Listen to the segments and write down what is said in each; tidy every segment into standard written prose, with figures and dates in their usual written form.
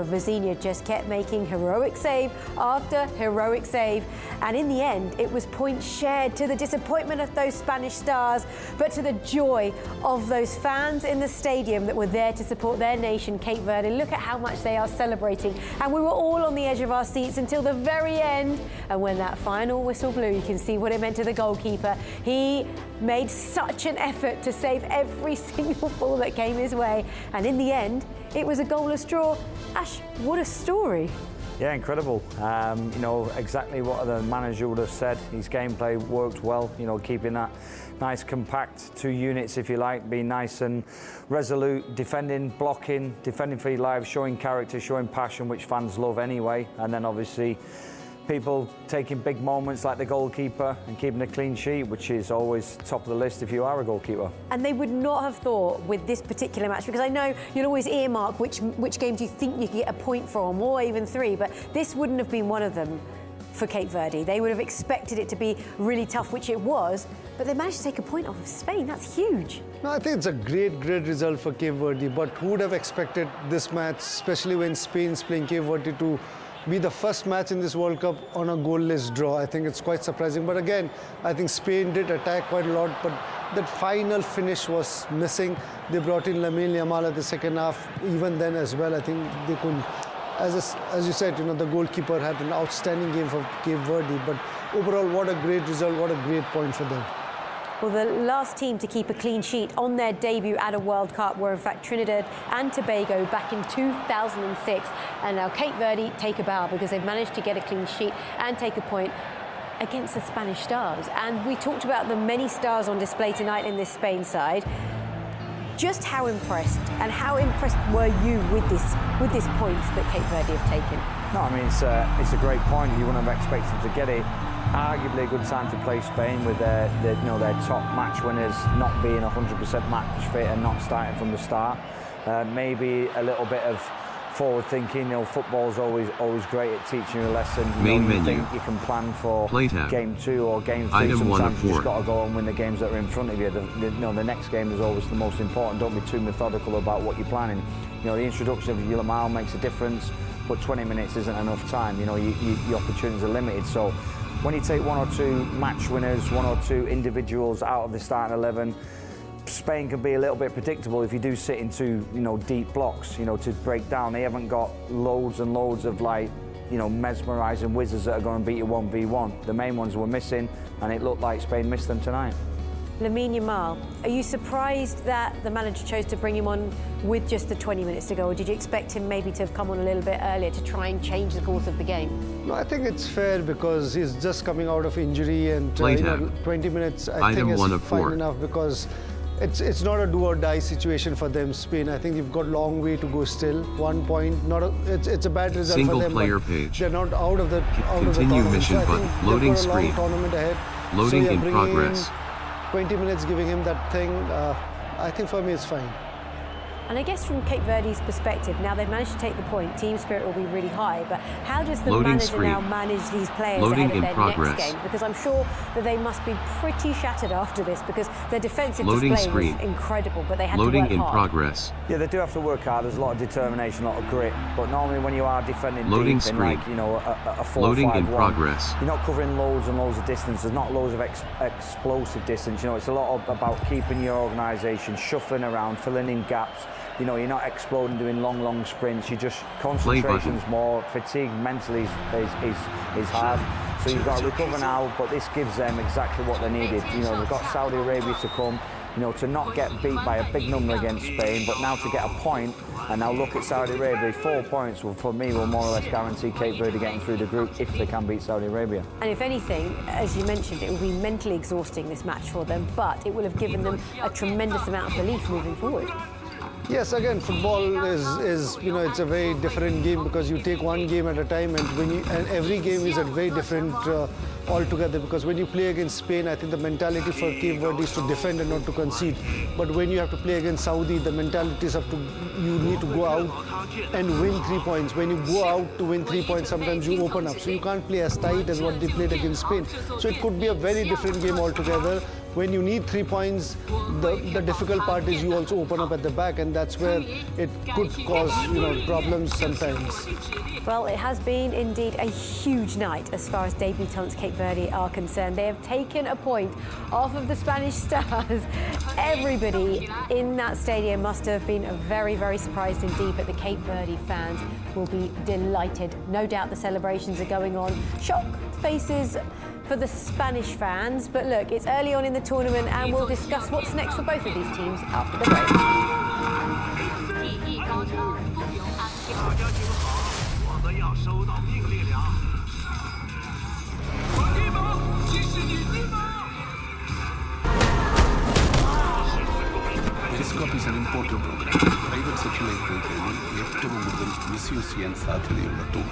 Vizinha just kept making heroic save after heroic save, and in the end it was points shared, to the disappointment of those Spanish stars but to the joy of those fans in the stadium that were there to support their nation, Cape Verde. Look at how much they are celebrating, and we were all on the edge of our seats until the very end, and when that final whistle blew, you can see what it meant to the goalkeeper. He made such an effort to save every single ball that came his way, and in the end it was a goalless draw. Ash, what a story. Yeah, incredible. You know, exactly what the manager would have said. His gameplay worked well, you know, keeping that nice compact two units, if you like, being nice and resolute, defending, blocking, defending for your lives, showing character, showing passion, which fans love anyway. And then obviously people taking big moments like the goalkeeper and keeping a clean sheet, which is always top of the list if you are a goalkeeper. And they would not have thought with this particular match, because I know you'll always earmark which games you think you can get a point from, or even three, but this wouldn't have been one of them for Cape Verde. They would have expected it to be really tough, which it was, but they managed to take a point off of Spain. That's huge. No, I think it's a great result for Cape Verde, but who would have expected this match, especially when Spain's playing Cape Verde, to be the first match in this World Cup on a goalless draw. I think it's quite surprising. But again, I think Spain did attack quite a lot, but that final finish was missing. They brought in Lamine Yamal at the second half. Even then as well, I think they couldn't. As you said, you know, the goalkeeper had an outstanding game for Cape Verde. But overall, what a great result, what a great point for them. Well, the last team to keep a clean sheet on their debut at a World Cup were in fact Trinidad and Tobago back in 2006. And now Cape Verde take a bow because they've managed to get a clean sheet and take a point against the Spanish stars. And we talked about the many stars on display tonight in this Spain side. Just how impressed were you with this point that Cape Verde have taken? No, I mean, it's a great point. You wouldn't have expected to get it. Arguably a good time to play Spain with their top match winners not being 100% match fit and not starting from the start. Maybe a little bit of forward thinking. You know, football's always great at teaching you a lesson. You think you can plan for game 2 or game 3. Sometimes you just got to go and win the games that are in front of you. The next game is always the most important. Don't be too methodical about what you're planning. You know, the introduction of Yamal makes a difference, but 20 minutes isn't enough time. You know, your opportunities are limited. So when you take 1 or 2 match winners, 1 or 2 individuals out of the starting 11, Spain can be a little bit predictable if you do sit into, you know, deep blocks, you know, to break down. They haven't got loads and loads of, like, you know, mesmerising wizards that are going to beat you 1v1. The main ones were missing, and it looked like Spain missed them tonight. Lamine Yamal, are you surprised that the manager chose to bring him on with just the 20 minutes to go, or did you expect him maybe to have come on a little bit earlier to try and change the course of the game? No, I think it's fair because he's just coming out of injury, and 20 minutes I think is fine enough, because it's not a do or die situation for them, Spain. I think you've got a long way to go still. 1 point, it's a bad result for them. Player page. They're not out of the Continue mission button. Loading screen. Ahead. Loading in progress. 20 minutes giving him that thing, I think for me it's fine. And I guess from Cape Verde's perspective, now they've managed to take the point, team spirit will be really high, but how does the manager now manage these players ahead of their next game? Because I'm sure that they must be pretty shattered after this, because their defensive display was incredible, but they had to work hard. Progress. Yeah, they do have to work hard. There's a lot of determination, a lot of grit, but normally when you are defending deep in, like, you know, a 4-5-1, you're not covering loads and loads of distance. There's not loads of explosive distance. You know, it's a lot about keeping your organisation, shuffling around, filling in gaps. You know, you're not exploding, doing long sprints. You just, concentration's more. Fatigue mentally is hard. So you've got to recover now, but this gives them exactly what they needed. You know, they've got Saudi Arabia to come, you know, to not get beat by a big number against Spain, but now to get a point, and now look at Saudi Arabia. 4 points, for me, will more or less guarantee Cape Verde getting through the group if they can beat Saudi Arabia. And if anything, as you mentioned, it will be mentally exhausting, this match for them, but it will have given them a tremendous amount of belief moving forward. Yes, again, football is you know, it's a very different game, because you take one game at a time, and every game is a very different altogether. Because when you play against Spain, I think the mentality for Cape Verde is to defend and not to concede. But when you have to play against Saudi, the mentality is you need to go out and win 3 points. When you go out to win 3 points, sometimes you open up. So you can't play as tight as what they played against Spain. So it could be a very different game altogether. when you need 3 points, the difficult part is you also open up at the back, and that's where it could cause problems sometimes. Well, it has been indeed a huge night as far as debutants Cape Verde are concerned. They have taken a point off of the Spanish Stars. Everybody in that stadium must have been very, very surprised indeed, but the Cape Verde fans will be delighted. No doubt the celebrations are going on. Shock faces for the Spanish fans, but look, it's early on in the tournament and we'll discuss what's next for both of these teams after the break. Periscope is an important program. Private satellite programming ഏറ്റവും കൂടുതൽ misuse ചെയ്യാൻ സാധ്യതയുള്ള tool.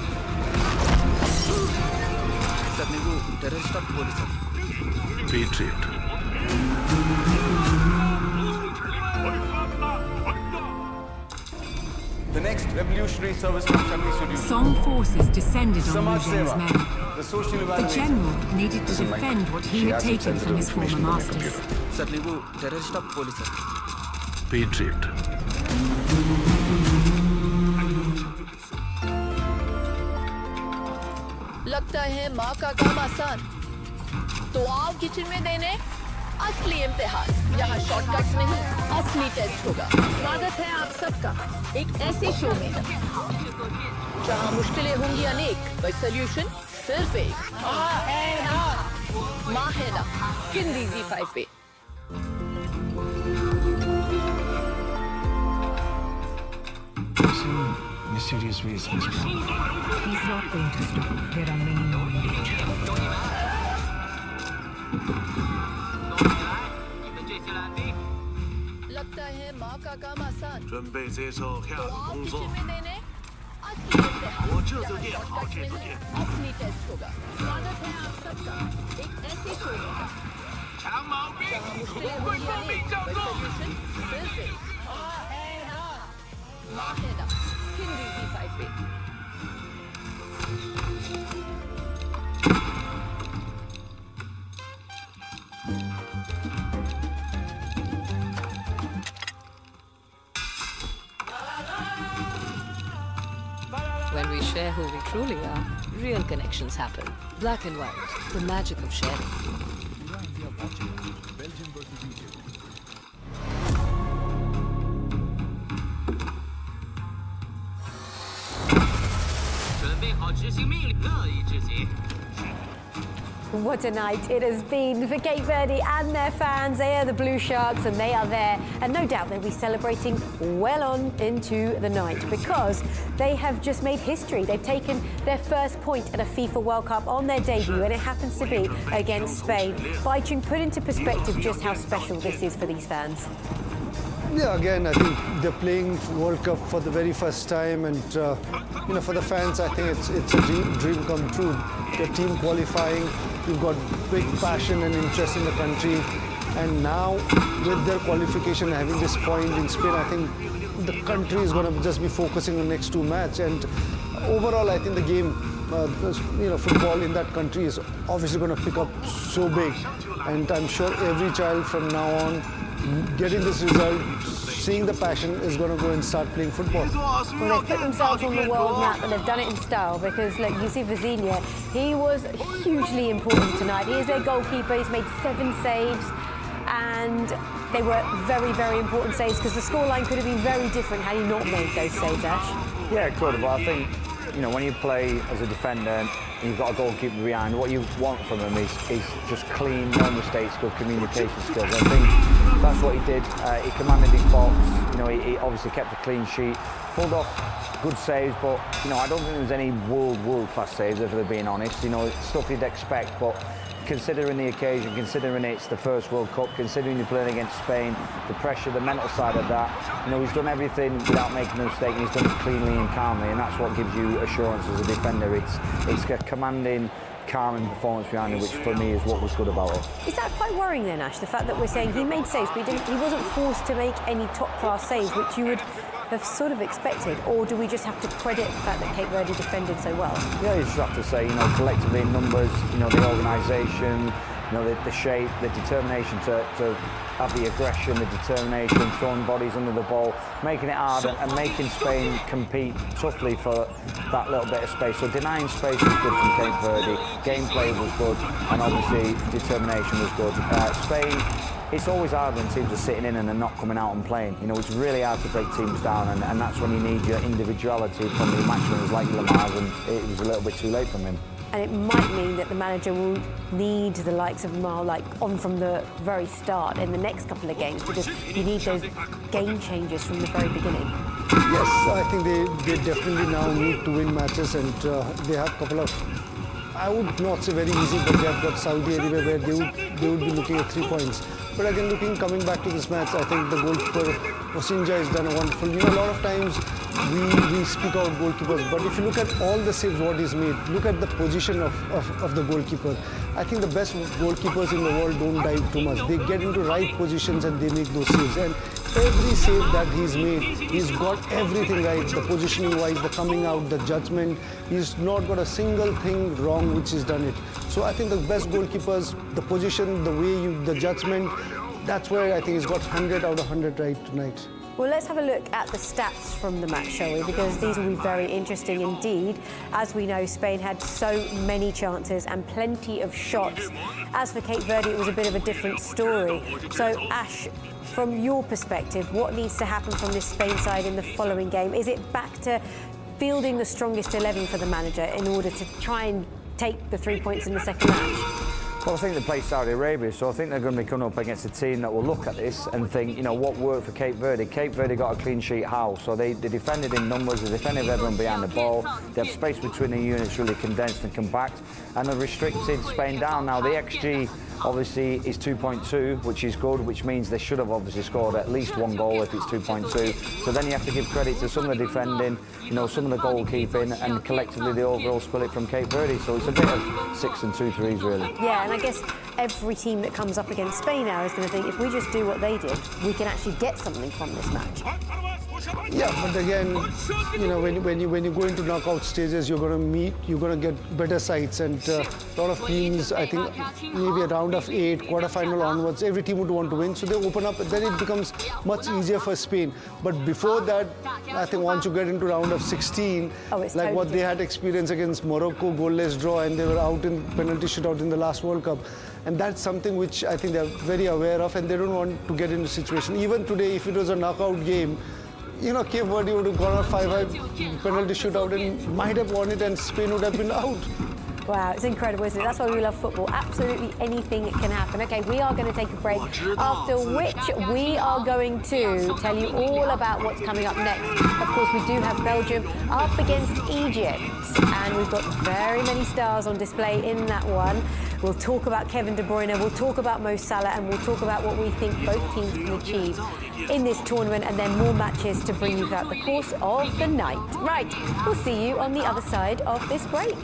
Sir ನೀವು terrorist of police Patriot. The next revolutionary service from Shakti Studio. Song forces descended on Samaj Mujan's Seva, men. the social The evaluation. general needed to defend what he had taken from his former masters. Sir ನೀವು terrorist of police Patriot. लगता है माँ का काम आसान, तो आओ kitchen में देने असली इम्तिहान। यहाँ शॉर्टकट्स नहीं, असली टेस्ट होगा। स्वागत है आप सबका एक ऐसे शो में जहाँ मुश्किलें होंगी अनेक, पर सोल्यूशन सिर्फ एक। माँ है ना हिंदी Z5 पे। Mysterious ways, Miss Brown. He's not going to stop. There are many more in danger. लगता है माँ का काम आसान, 准备接受下 तो 个 आओ 工作 किचन में देने असली इम्तिहान। यहाँ शॉर्टकट्स नहीं, असली टेस्ट होगा। स्वागत है आप सबका एक ऐसे शो में जहाँ मुश्किलें होंगी अनेक, पर सोल्यूशन सिर्फ एक। माँ है ना हिंदी Z5 पे। When we share who we truly are, real connections happen. Black and white, the magic of sharing. What a night it has been for Cape Verde and their fans. They are the Blue Sharks and they are there. And no doubt they'll be celebrating well on into the night because they have just made history. They've taken their first point at a FIFA World Cup on their debut, and it happens to be against Spain. Baichung, put into perspective just how special this is for these fans. Yeah, again, I think they're playing World Cup for the very first time, and for the fans, I think it's a dream come true. Their team qualifying, you've got big passion and interest in the country, and now with their qualification having this point in Spain, I think the country is going to just be focusing on the next two matches. And overall, I think the game, football in that country is obviously going to pick up so big, and I'm sure every child from now on, getting this result, seeing the passion, is going to go and start playing football. Well, they've put themselves on the world map and they've done it in style because, look, you see Vizinha, he was hugely important tonight. He is their goalkeeper, he's made 7 saves, and they were very, very important saves because the scoreline could have been very different had he not made those saves, Ash. Yeah, it could, but I think, when you play as a defender and you've got a goalkeeper behind, what you want from him is just clean, no mistakes, good communication skills. I think that's what he did. He commanded his box. He obviously kept a clean sheet, pulled off good saves, but I don't think there was any world-class saves, if they're being honest. Stuff you'd expect, but considering the occasion, considering it's the first World Cup, considering you're playing against Spain, the pressure, the mental side of that, he's done everything without making a mistake, and he's done it cleanly and calmly, and that's what gives you assurance as a defender. It's a commanding, calming performance behind him, which for me is what was good about it. Is that quite worrying then, Ash, the fact that we're saying he made saves, but he wasn't forced to make any top-class saves, which you would have sort of expected, or do we just have to credit the fact that Cape Verde defended so well? Yeah, you just have to say, collectively in numbers, the organisation, You know, the shape, the determination to have the aggression, the determination, throwing bodies under the ball, making it hard and making Spain compete toughly for that little bit of space. So denying space was good from Cape Verde, gameplay was good, and obviously determination was good. Spain, it's always hard when teams are sitting in and they're not coming out and playing. You know, it's really hard to break teams down, and that's when you need your individuality from the match winners like Lamar's, and it was a little bit too late from him. And it might mean that the manager will need the likes of Mal on from the very start in the next couple of games, because you need those game changers from the very beginning. Yes, I think they definitely now need to win matches, and they have a couple of, I would not say very easy, but they have got Saudi Arabia where they would be looking at 3 points. But again, coming back to this match, I think the goalkeeper, Osinja, has done a wonderful. You know, a lot of times we speak out goalkeepers, but if you look at all the saves what he's made, look at the position of the goalkeeper. I think the best goalkeepers in the world don't dive too much. They get into right positions and they make those saves. And every save that he's made, he's got everything right. The positioning wise, the coming out, the judgment. He's not got a single thing wrong which he's done it. So I think the best goalkeepers, the position, the way the judgment, that's where I think he's got 100 out of 100 right tonight. Well, let's have a look at the stats from the match, shall we? Because these will be very interesting indeed. As we know, Spain had so many chances and plenty of shots. As for Cape Verde, it was a bit of a different story. So, Ash, from your perspective, what needs to happen from this Spain side in the following game? Is it back to fielding the strongest 11 for the manager in order to try and take the 3 points in the second match? Well, I think they play Saudi Arabia, so I think they're going to be coming up against a team that will look at this and think, you know, what worked for Cape Verde? Cape Verde got a clean sheet how? So they defended in numbers, they defended everyone behind the ball, they have space between the units really condensed and compact, and they restricted Spain down. Now, the XG obviously is 2.2, which is good, which means they should have obviously scored at least 1 goal if it's 2.2. So then you have to give credit to some of the defending, you know, some of the goalkeeping, and collectively the overall split from Cape Verde. So it's a bit of 6 and 2 threes, really. Yeah, and I guess every team that comes up against Spain now is going to think, if we just do what they did, we can actually get something from this match. Yeah, but again, you know, when you go into knockout stages, you're going to get better sides, and a lot of teams, I think maybe a round of 8, quarterfinal onwards, every team would want to win, so they open up, and then it becomes much easier for Spain. But before that, I think once you get into round of 16, like what they had experienced against Morocco, goalless draw, and they were out in penalty shootout in the last World Cup. And that's something which I think they're very aware of, and they don't want to get into a situation. Even today, if it was a knockout game, you know, Cape Verde would have gone on 5-5 penalty shootout and might have won it, and Spain would have been out. Wow, it's incredible, isn't it? That's why we love football. Absolutely anything can happen. Okay, we are going to take a break, after which we are going to tell you all about what's coming up next. Of course, we do have Belgium up against Egypt, and we've got very many stars on display in that one. We'll talk about Kevin De Bruyne, we'll talk about Mo Salah, and we'll talk about what we think both teams can achieve in this tournament, and then more matches to bring you throughout the course of the night. Right, we'll see you on the other side of this break.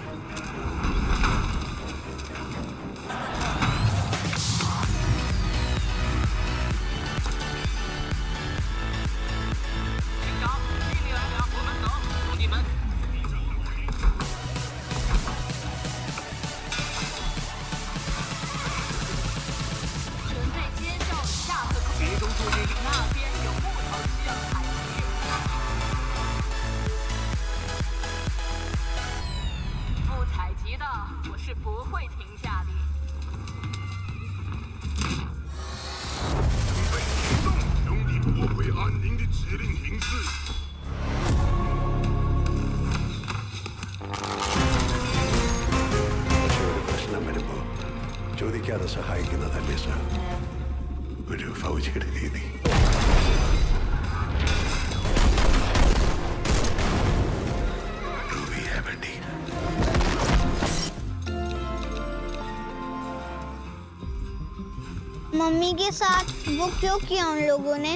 Mummy के साथ वो क्यों किया उन लोगों ने?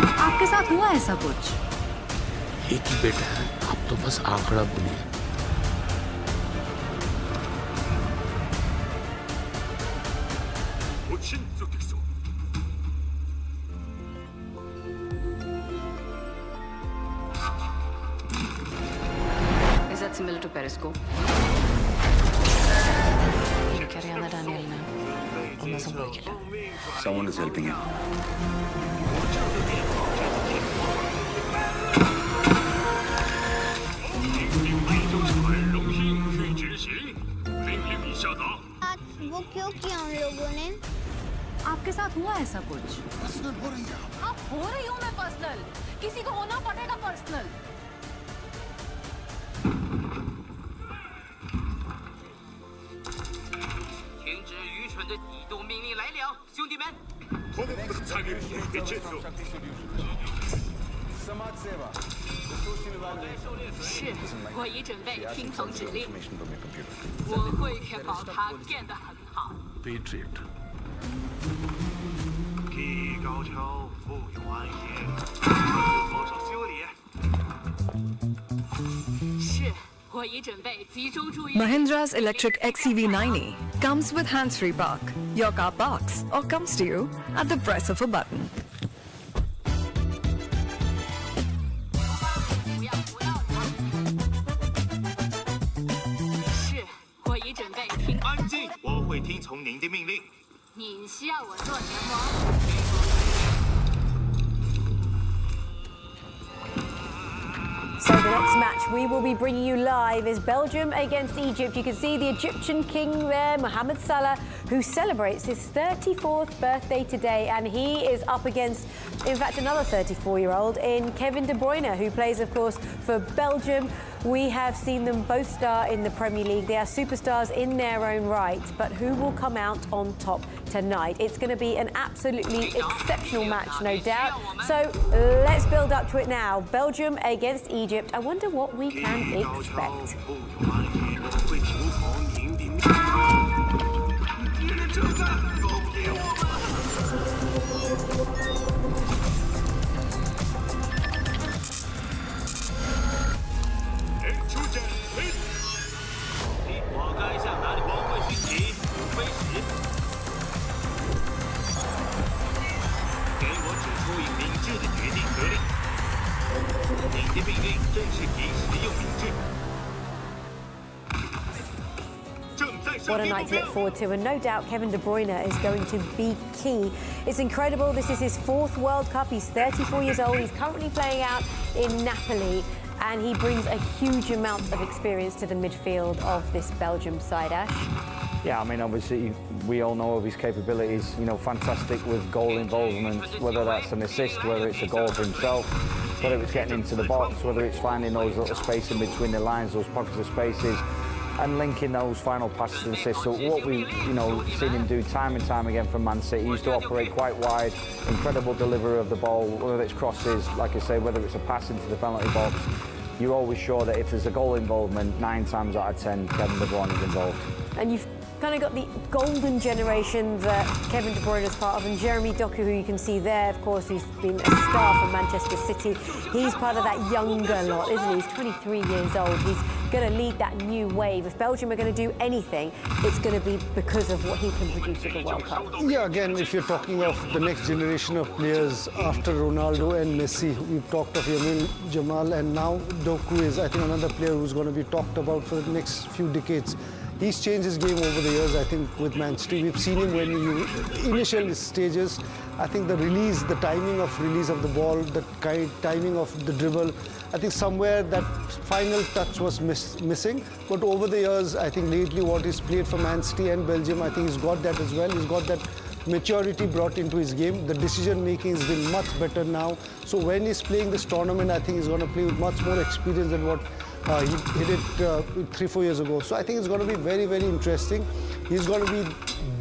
आपके साथ हुआ ऐसा कुछ? एक ही बेटा है, अब तो बस आंकड़ा बोलिए। Is that similar to periscope? എനിക്കറിയാവുന്ന ഡാനിയലിന് ഒന്നും സംഭവിക്കില്ല. Someone is helping him. वो क्यों किया उन लोगों ने? आपके साथ हुआ ऐसा कुछ? अब हो रही हूँ मैं पर्सनल, किसी को होना पड़ेगा personal. 停止愚蠢的移动命令来了，兄弟们！ Samaj Seva. 是，我已准备听从指令，我会确保它变得很好。 Patriot. 技艺高超，富有安逸，防守修理。是，我已准备集中注意。 Mahindra's electric XEV90 comes with hands-free park. Your car parks or comes to you at the press of a button. 是，我已准备听。安静，我会听从您的命令。 你需要我做什么？ So the next match we will be bringing you live is Belgium against Egypt. You can see the Egyptian king there, Mohamed Salah, who celebrates his 34th birthday today, and he is up against, in fact, another 34-year-old in Kevin De Bruyne, who plays, of course, for Belgium. We have seen them both star in the Premier League. They are superstars in their own right, but who will come out on top tonight? It's going to be an absolutely exceptional match, no doubt. So let's build up to it now. Belgium against Egypt. I wonder what we can expect. 我该向哪里光辉寻奇？无非是给我指出以明智的决定得令。你的命令真是及时又明智。 What a night to look forward to, and no doubt Kevin De Bruyne is going to be key. It's incredible. This is his 4th World Cup. He's 34 years old. He's currently playing out in Napoli, and he brings a huge amount of experience to the midfield of this Belgium side, Ash. Yeah, I mean, obviously, we all know of his capabilities, you know, fantastic with goal involvement, whether that's an assist, whether it's a goal for himself, whether it's getting into the box, whether it's finding those little spaces in between the lines, those pockets of spaces, and linking those final passes and assists. So what we've, seen him do time and time again from Man City, he used to operate quite wide, incredible delivery of the ball, whether it's crosses, like I say, whether it's a pass into the penalty box. You're always sure that if there's a goal involvement, 9 times out of 10, Kevin De Bruyne is involved. And you've kind of got the golden generation that Kevin De Bruyne is part of, and Jeremy Doku, who you can see there, of course, who's been a star for Manchester City. He's part of that younger lot, isn't he? He's 23 years old. He's going to lead that new wave. If Belgium are going to do anything, it's going to be because of what he can produce at the World Cup. Yeah, again, if you're talking of the next generation of players after Ronaldo and Messi, we've talked of Yamin Jamal, and now Doku is, I think, another player who's going to be talked about for the next few decades. He's changed his game over the years, I think, with Man City. We've seen him when initial stages, I think the release, the timing of release of the ball, the timing of the dribble, I think somewhere that final touch was missing. But over the years, I think lately what he's played for Man City and Belgium, I think he's got that as well. He's got that maturity brought into his game. The decision making has been much better now. So when he's playing this tournament, I think he's going to play with much more experience than what he did 3-4 years ago. So I think it's going to be very, very interesting. He's going to be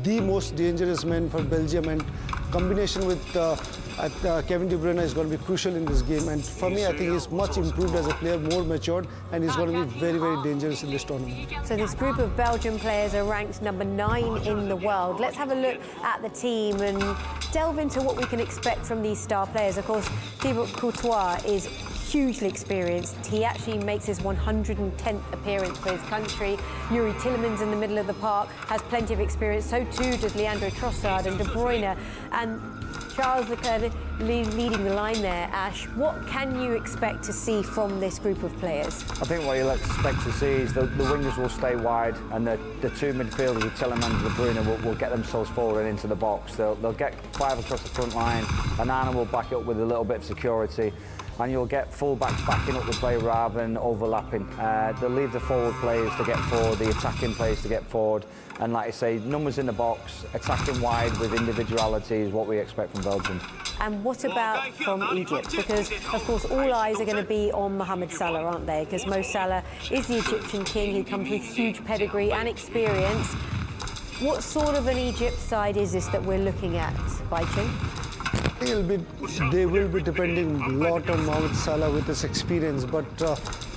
the most dangerous man for Belgium, and combination with Kevin De Bruyne is going to be crucial in this game. And for me, I think he's much improved as a player, more matured, and he's going to be very, very dangerous in this tournament. So this group of Belgian players are ranked number 9 in the world. Let's have a look at the team and delve into what we can expect from these star players. Of course, Thibaut Courtois is hugely experienced. He actually makes his 110th appearance for his country. Yuri Tillemans in the middle of the park has plenty of experience. So too does Leandro Trossard and De Bruyne. And Charles Leclerc leading the line there. Ash, what can you expect to see from this group of players? I think what you'll expect to see is the wingers will stay wide, and the two midfielders with Tillemans and De Bruyne will get themselves forward and into the box. They'll get 5 across the front line, and Anna will back it up with a little bit of security. And you'll get full-backs backing up the play rather than overlapping. They'll leave the forward players to get forward, the attacking players to get forward. And like I say, numbers in the box, attacking wide with individuality is what we expect from Belgium. And what about from Egypt? Because, of course, all eyes are going to be on Mohamed Salah, aren't they? Because Mo Salah is the Egyptian king. He comes with huge pedigree and experience. What sort of an Egypt side is this that we're looking at, Baichin? They will be depending a lot on Mohamed Salah with his experience, but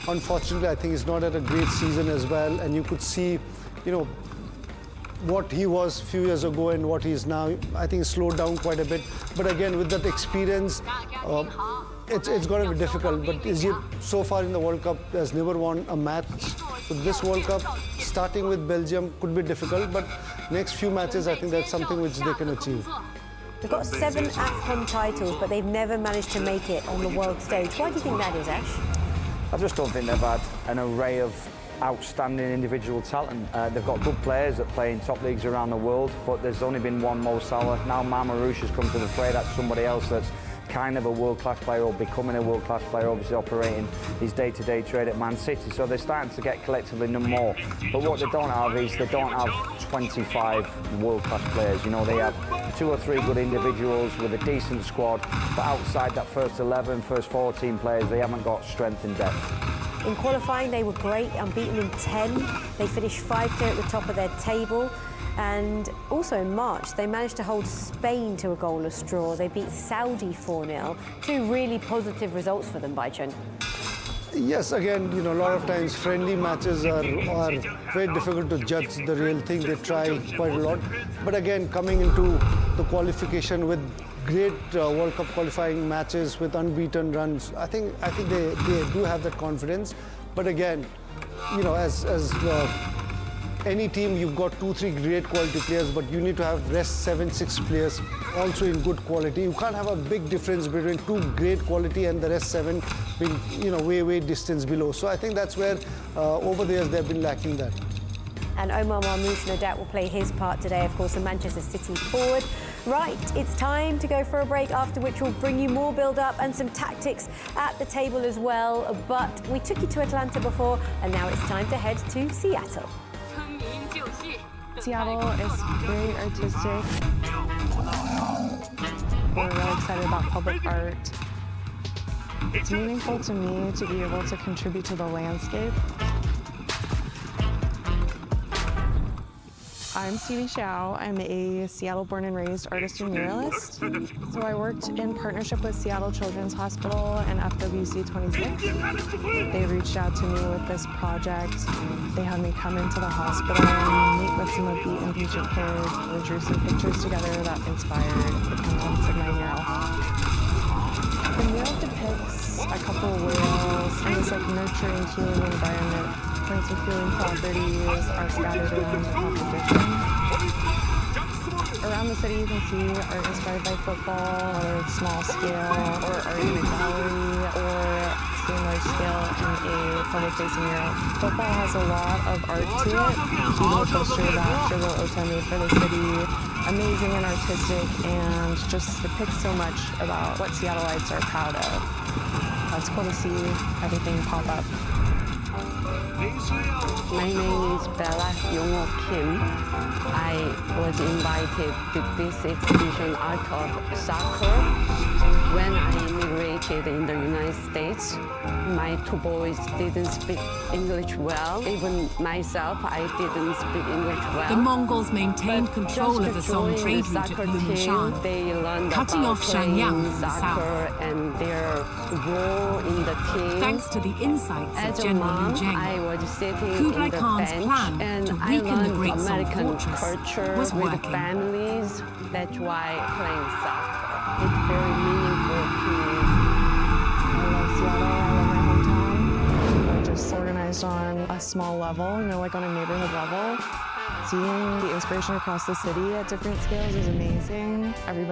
unfortunately I think he's not at a great season as well, and you could see, what he was a few years ago and what he is now. I think he's slowed down quite a bit, but again with that experience, it's going to be difficult. But Egypt so far in the World Cup has never won a match, so this World Cup starting with Belgium could be difficult, but next few matches I think that's something which they can achieve. They've got 7 AFCON titles, but they've never managed to make it on the world stage. Why do you think that is, Ash? I just don't think they've had an array of outstanding individual talent. They've got good players that play in top leagues around the world, but there's only been one Mo Salah. Now Marmoush has come to the fray. That's somebody else that's kind of a world-class player or becoming a world-class player, obviously operating his day-to-day trade at Man City. So they're starting to get collectively no more. But what they don't have is they don't have 25 world-class players. They have 2 or 3 good individuals with a decent squad, but outside that first 11, first 14 players, they haven't got strength and depth. In qualifying, they were great, unbeaten in 10. They finished 5 clear at the top of their table. And also in March, they managed to hold Spain to a goalless draw. They beat Saudi 4-0. 2 really positive results for them, Baichin. Yes, again, a lot of times friendly matches are very difficult to judge the real thing. They try quite a lot. But again, coming into the qualification with great World Cup qualifying matches with unbeaten runs, I think they do have that confidence. But again, as any team, you've got 2-3 great quality players, but you need to have rest 7-6 players also in good quality. You can't have a big difference between 2 great quality and the rest 7 being, way distance below. So I think that's where over the years they've been lacking that. And Omar Marmoush, no doubt, will play his part today, of course, the Manchester City forward. Right, it's time to go for a break, after which we'll bring you more build-up and some tactics at the table as well. But we took you to Atlanta before, and now it's time to head to Seattle. Seattle is very artistic. We're really excited about public art. It's meaningful to me to be able to contribute to the landscape. I'm Stevie Xiao. I'm a Seattle born and raised artist and muralist. So I worked in partnership with Seattle Children's Hospital and FWC 26. They reached out to me with this project. They had me come into the hospital and meet with some of the inpatient kids. We drew some pictures together that inspired the contents of my mural. The mural depicts a couple of whales in this nurturing, healing environment. Plants with healing properties are scattered around the composition. Around the city, you can see art inspired by football, whether it's small scale or art in a gallery or large scale in a public-facing mural. Football has a lot of art to it. Even poster that Shogo Ota made for the city, amazing and artistic, and just depicts so much about what Seattleites are proud of. It's cool to see everything pop up. My name is Bella Yongo Kim. I was invited to this exhibition, Art of Soccer, when I immigrated in the United States. My 2 boys didn't speak English well. Even myself, I didn't speak English well. The Mongols maintained control of the Song trade route at Lunshan, cutting off Shenyang from the south. And their role in the team. Thanks to the insights of General Liu Zheng, I was sitting Kublai in the Khan's bench plan and to I weaken the learned Great Song American Fortress culture was with working. families. That's why playing soccer. It's very meaningful to me. I love Seattle. small level, you know, like on a neighborhood level. Seeing the inspiration across the city at different scales is amazing. Everybody